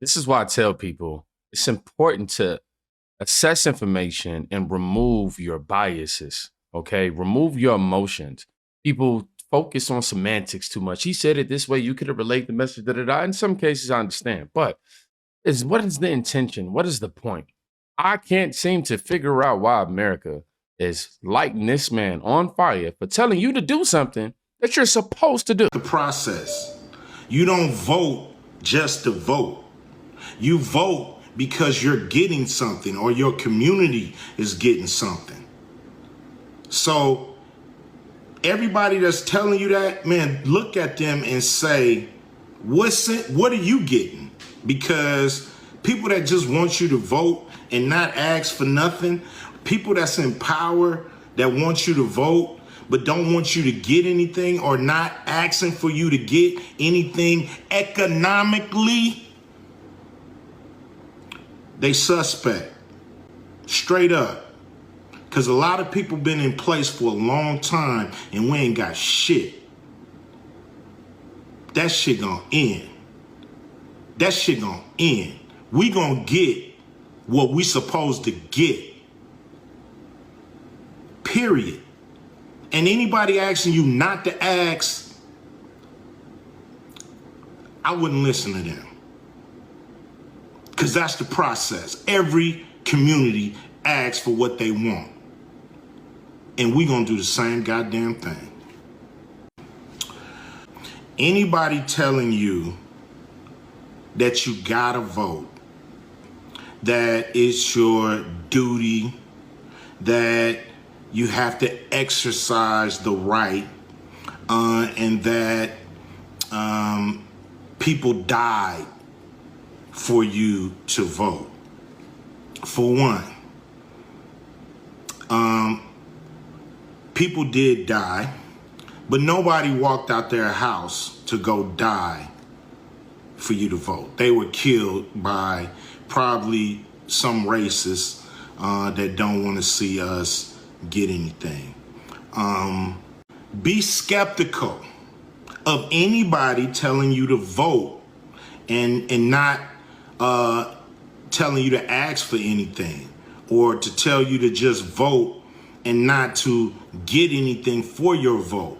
This is why I tell people it's important to assess information and remove your biases. Okay. Remove your emotions. People focus on semantics too much. He said it this way. You could relate the message. Da, da, da. In some cases, I understand. But what is the intention? What is the point? I can't seem to figure out why America is lighting this man on fire for telling you to do something that you're supposed to do. The process. You don't vote just to vote. You vote because you're getting something or your community is getting something. So everybody that's telling you that, man, look at them and say, what are you getting? Because people that just want you to vote and not ask for nothing, people that's in power that want you to vote but don't want you to get anything or not asking for you to get anything economically, they suspect, straight up. Because a lot of people been in place for a long time and we ain't got shit. That shit gonna end. That shit gonna end. We gonna get what we supposed to get. Period. And anybody asking you not to ask, I wouldn't listen to them. Because that's the process. Every community asks for what they want. And we gonna do the same goddamn thing. Anybody telling you that you gotta vote, that it's your duty, that you have to exercise the right, and that people died for you to vote. For one, people did die, but nobody walked out their house to go die for you to vote. They were killed by probably some racists that don't want to see us get anything. Be skeptical of anybody telling you to vote and not telling you to ask for anything or to tell you to just vote and not to get anything for your vote.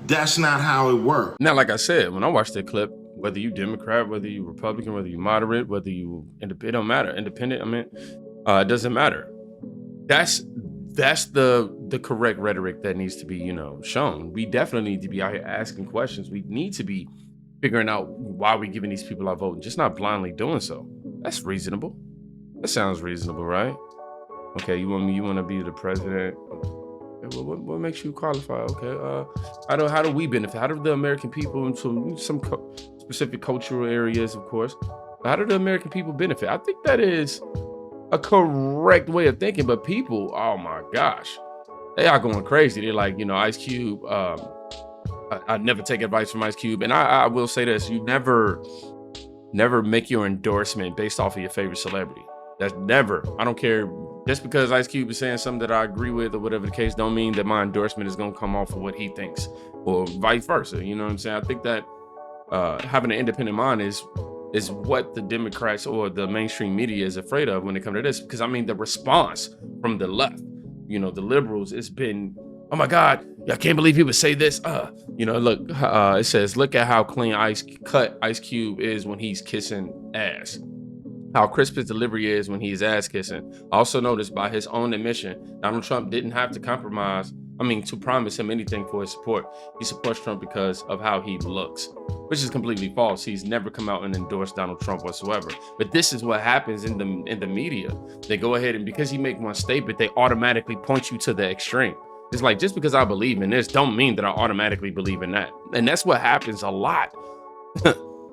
That's not how it works. Now, like I said, when I watched that clip, whether you Democrat, whether you Republican, whether you moderate, whether you independent, it don't matter. Independent, I mean, it doesn't matter. That's the correct rhetoric that needs to be, shown. We definitely need to be out here asking questions. We need to be figuring out why we're giving these people our vote and just not blindly doing so. That's reasonable. That sounds reasonable, right? Okay, you want to be the president. Okay, well, what makes you qualify? Okay, how do we benefit? How do the American people in some specific cultural areas, of course, how do the American people benefit? I think that is a correct way of thinking, but people, oh my gosh, they are going crazy. They're like, Ice Cube. I never take advice from Ice Cube, and I will say this: you never make your endorsement based off of your favorite celebrity. That's never. I don't care. Just because Ice Cube is saying something that I agree with or whatever the case, don't mean that my endorsement is going to come off of what he thinks, or vice versa. You know what I'm saying? I think that having an independent mind is what the Democrats or the mainstream media is afraid of when it comes to this. Because I mean, the response from the left, the liberals, it's been, oh my God, I can't believe he would say this. Look, it says, look at how clean Ice Cube is when he's kissing ass. How crisp his delivery is when he's ass kissing. Also noticed by his own admission, Donald Trump didn't have to to promise him anything for his support. He supports Trump because of how he looks, which is completely false. He's never come out and endorsed Donald Trump whatsoever. But this is what happens in the media. They go ahead and because he make one statement, they automatically point you to the extreme. It's like, just because I believe in this don't mean that I automatically believe in that. And that's what happens a lot.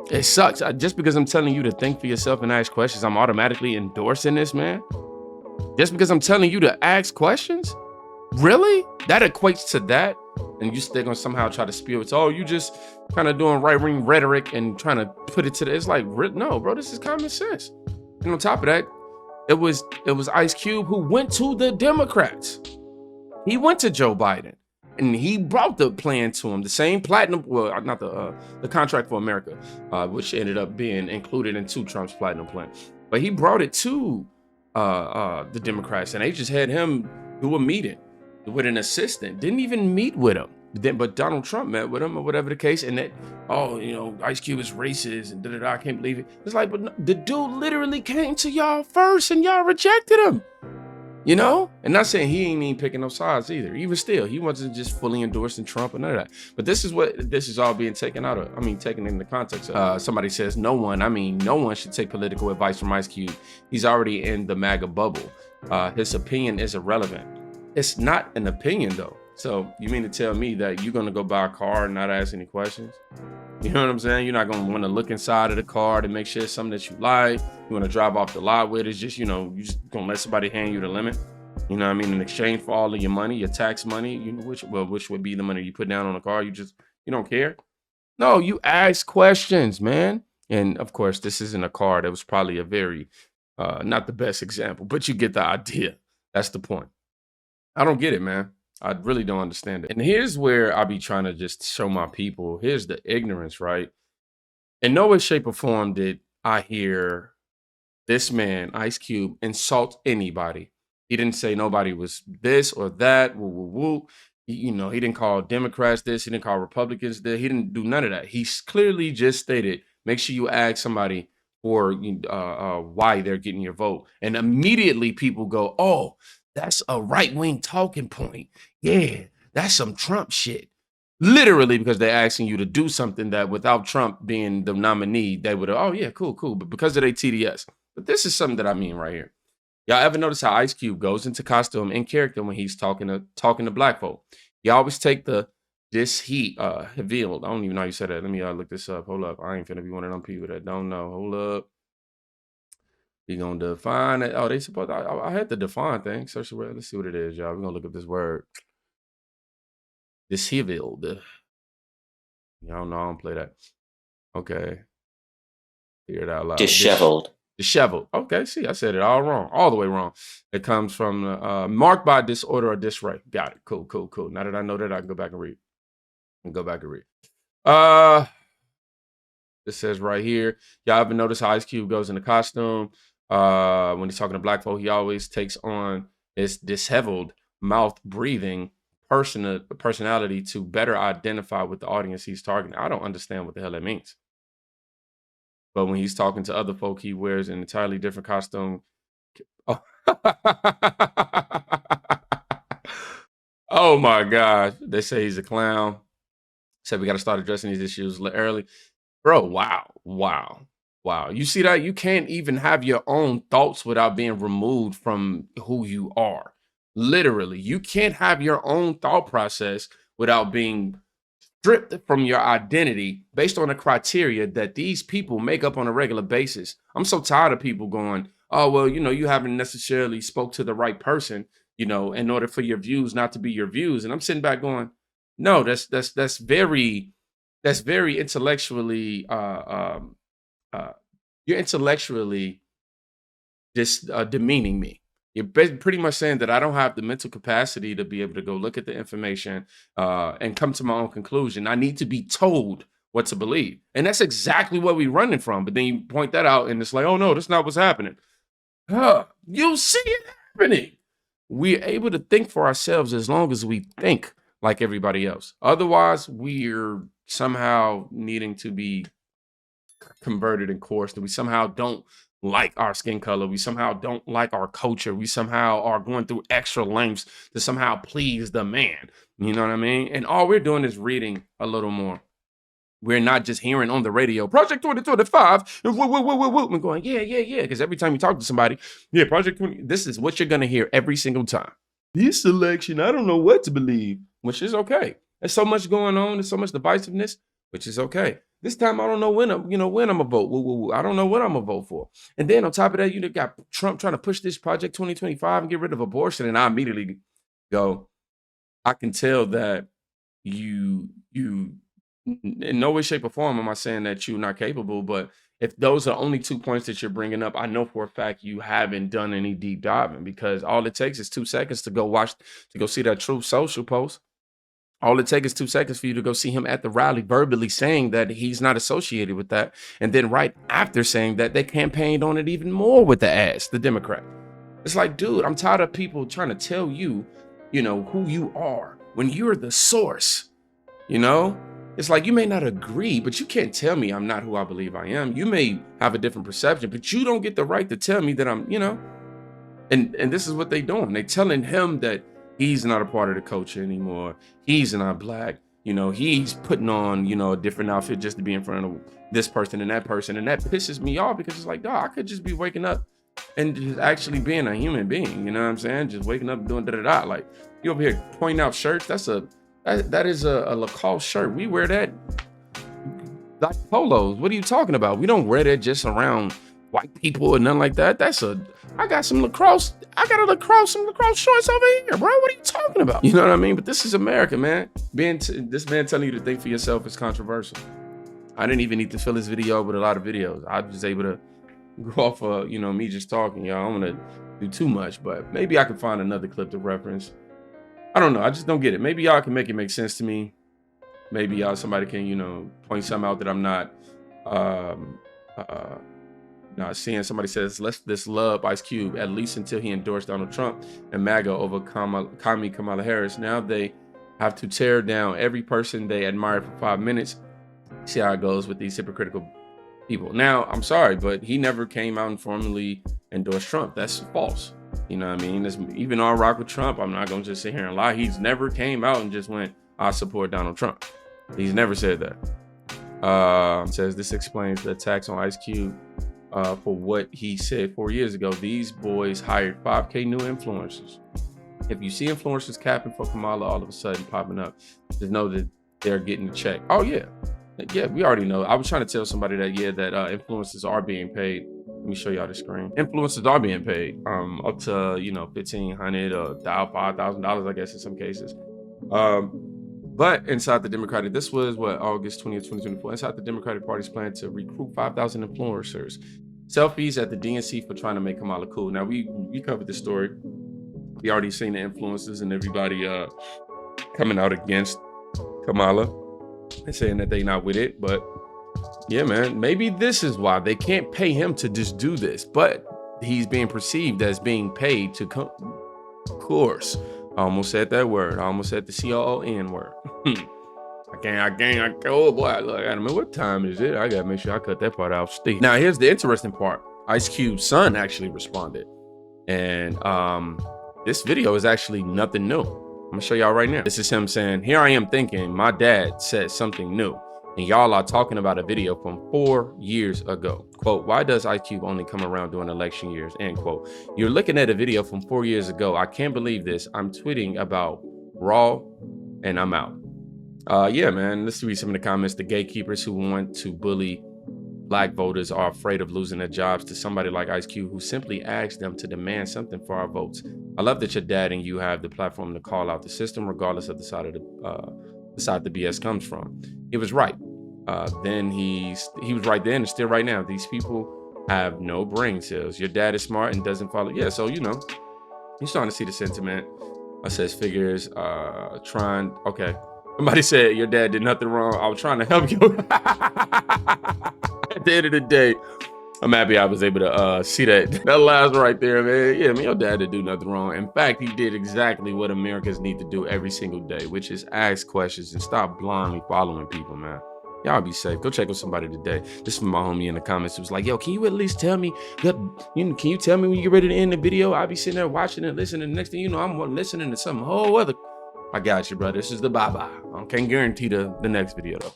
It sucks. Just because I'm telling you to think for yourself and ask questions, I'm automatically endorsing this, man. Just because I'm telling you to ask questions? Really? That equates to that? And they're going to somehow try to spew it. You just kind of doing right-wing rhetoric and trying to put it to it's like, no, bro, this is common sense. And on top of that, it was Ice Cube who went to the Democrats. He went to Joe Biden. And he brought the plan to him, the same platinum, well, not the contract for America, which ended up being included into Trump's platinum plan. But he brought it to the Democrats, and they just had him do a meeting with an assistant. Didn't even meet with him. But Donald Trump met with him, or whatever the case, and that, Ice Cube is racist and da-da-da, I can't believe it. It's like, but no, the dude literally came to y'all first, and y'all rejected him. And not saying he ain't even picking no sides either. Even still, he wasn't just fully endorsing Trump and none of that. But this is all being taken taken in the context of. Somebody says no one should take political advice from Ice Cube. He's already in the MAGA bubble. His opinion is irrelevant. It's not an opinion though. So you mean to tell me that you're gonna go buy a car and not ask any questions? You know what I'm saying? You're not gonna want to look inside of the car to make sure it's something that you like. You want to drive off the lot with it. It's just, you just gonna let somebody hand you the limit. You know what I mean? In exchange for all of your money, your tax money, which would be the money you put down on the car. You don't care. No, you ask questions, man. And of course, this isn't a car. That was probably a very, not the best example, but you get the idea. That's the point. I don't get it, man. I really don't understand it. And here's where I be trying to just show my people, here's the ignorance, right? In no way, shape, or form did I hear this man, Ice Cube, insult anybody. He didn't say nobody was this or that, woo, woo, woo. He didn't call Democrats this, he didn't call Republicans this, he didn't do none of that. He clearly just stated, make sure you ask somebody for why they're getting your vote. And immediately people go, oh, that's a right-wing talking point. Yeah, that's some Trump shit. Literally, because they're asking you to do something that without Trump being the nominee, they would have, oh yeah, cool. But because of their TDS. But this is something that I mean right here. Y'all ever notice how Ice Cube goes into costume in character when he's talking to black folk? You always take this heat revealed. I don't even know how you said that. Let me look this up. Hold up. I ain't finna be one of them people that don't know. Hold up. We gonna define it. Oh, they supposed. I had the define thing. Search the word. Let's see what it is, y'all. We're gonna look up this word. Disheveled. Y'all know I don't play that. Okay. Hear it out loud. Disheveled. Disheveled. Okay, see, I said it all wrong. All the way wrong. It comes from marked by disorder or disarray. Got it. Cool. Now that I know that, I can go back and read. It says right here, y'all ever notice how Ice Cube goes in the costume? When he's talking to black folk, he always takes on this disheveled, mouth breathing personality to better identify with the audience he's targeting. I don't understand what the hell that means. But when he's talking to other folk, he wears an entirely different costume. Oh, oh my gosh. They say he's a clown. Said we got to start addressing these issues early. Bro, wow. You see that? You can't even have your own thoughts without being removed from who you are. Literally, you can't have your own thought process without being stripped from your identity based on the criteria that these people make up on a regular basis. I'm so tired of people going, oh, well, you haven't necessarily spoke to the right person, in order for your views not to be your views. And I'm sitting back going, no, that's very intellectually, you're intellectually just demeaning me. You're pretty much saying that I don't have the mental capacity to be able to go look at the information and come to my own conclusion. I need to be told what to believe. And that's exactly what we're running from. But then you point that out and it's like, oh no, that's not what's happening. You see it happening. We're able to think for ourselves as long as we think like everybody else. Otherwise, we're somehow needing to be converted and coerced. We somehow don't like our skin color. We somehow don't like our culture. We somehow are going through extra lengths to somehow please the man. You know what I mean? And all we're doing is reading a little more. We're not just hearing on the radio, Project 2025, and going, yeah. Because every time you talk to somebody, yeah, Project 20, this is what you're going to hear every single time. This election, I don't know what to believe, which is okay. There's so much going on. There's so much divisiveness, which is okay. This time, I don't know when I'm gonna vote. I don't know what I'm gonna vote for. And then on top of that, you got Trump trying to push this Project 2025 and get rid of abortion. And I immediately go, I can tell that you in no way, shape, or form am I saying that you're not capable. But if those are only 2 points that you're bringing up, I know for a fact you haven't done any deep diving, because all it takes is 2 seconds to go see that Truth Social post. All it takes is 2 seconds for you to go see him at the rally verbally saying that he's not associated with that. And then right after saying that, they campaigned on it even more with the ass, the Democrat. It's like, dude, I'm tired of people trying to tell you, who you are when you're the source, It's like, you may not agree, but you can't tell me I'm not who I believe I am. You may have a different perception, but you don't get the right to tell me that I'm, and this is what they doing. They telling him that he's not a part of the culture anymore. He's not black. He's putting on, a different outfit just to be in front of this person and that person. And that pisses me off because it's like, dog, I could just be waking up and just actually being a human being. You know what I'm saying? Just waking up and doing da-da-da. Like, you over here pointing out shirts. That is a Lacoste shirt. We wear that like polos. What are you talking about? We don't wear that just around white people or nothing like that. I got some lacrosse. I got some lacrosse shorts over here, bro. What are you talking about? You know what I mean? But this is America, man. This man telling you to think for yourself is controversial. I didn't even need to fill this video with a lot of videos. I was able to go off of, me just talking, y'all. I'm gonna do too much, but maybe I can find another clip to reference. I don't know. I just don't get it. Maybe y'all can make it make sense to me. Maybe somebody can, point something out that I'm not seeing. Somebody says, let's love Ice Cube, at least until he endorsed Donald Trump and MAGA over Kamala Harris. Now they have to tear down every person they admired for 5 minutes. See how it goes with these hypocritical people. Now, I'm sorry, but he never came out and formally endorsed Trump. That's false. You know what I mean? Even on rock with Trump, I'm not going to just sit here and lie. He's never came out and just went, I support Donald Trump. He's never said that. Says this explains the attacks on Ice Cube for what he said 4 years ago. These boys hired 5K new influencers. If you see influencers capping for Kamala all of a sudden popping up, just know that they're getting a check. Oh, yeah. Yeah, we already know. I was trying to tell somebody that, that influencers are being paid. Let me show y'all the screen. Influencers are being paid up to, $1,500 or $5,000, I guess, in some cases. But inside the Democratic, this was August 20th, 2024. Inside the Democratic Party's plan to recruit 5,000 influencers. Selfies at the DNC for trying to make Kamala cool. Now, we covered this story. We already seen the influencers and everybody coming out against Kamala and saying that they not with it. But yeah, man, maybe this is why they can't pay him to just do this, but he's being perceived as being paid to come. Of course, I almost said that word. I almost said the COON word. I can't. Oh boy, look, I don't know what time is it. I gotta make sure I cut that part out. Steve. Now here's the interesting part. Ice Cube's son actually responded, and this video is actually nothing new. I'm gonna show y'all right now. This is him saying, here I am thinking my dad said something new, and y'all are talking about a video from 4 years ago. Quote, why does Ice Cube only come around during election years? End quote. You're looking at a video from 4 years ago. I can't believe this. I'm tweeting about Raw and I'm out. Yeah, man, let's read some of the comments. The gatekeepers who want to bully Black voters are afraid of losing their jobs to somebody like Ice Cube, who simply asks them to demand something for our votes. I love that your dad and you have the platform to call out the system, regardless of the side of the side the BS comes from. He was right. Then he was right then and still right now. These people have no brain cells. Your dad is smart and doesn't follow. Yeah, so you're starting to see the sentiment. I says figures trying. Okay, somebody said your dad did nothing wrong. I was trying to help you. At the end of the day, I'm happy I was able to see that last right there, man. Yeah, man, your dad didn't do nothing wrong. In fact, he did exactly what Americans need to do every single day, which is ask questions and stop blindly following people, man. Y'all be safe. Go check with somebody today. This is my homie in the comments who was like, yo, can you at least tell me, can you tell me when you get ready to end the video? I'll be sitting there watching and listening. The next thing you know, I'm listening to something whole other. I got you, bro. This is the bye-bye. I can't guarantee the next video, though.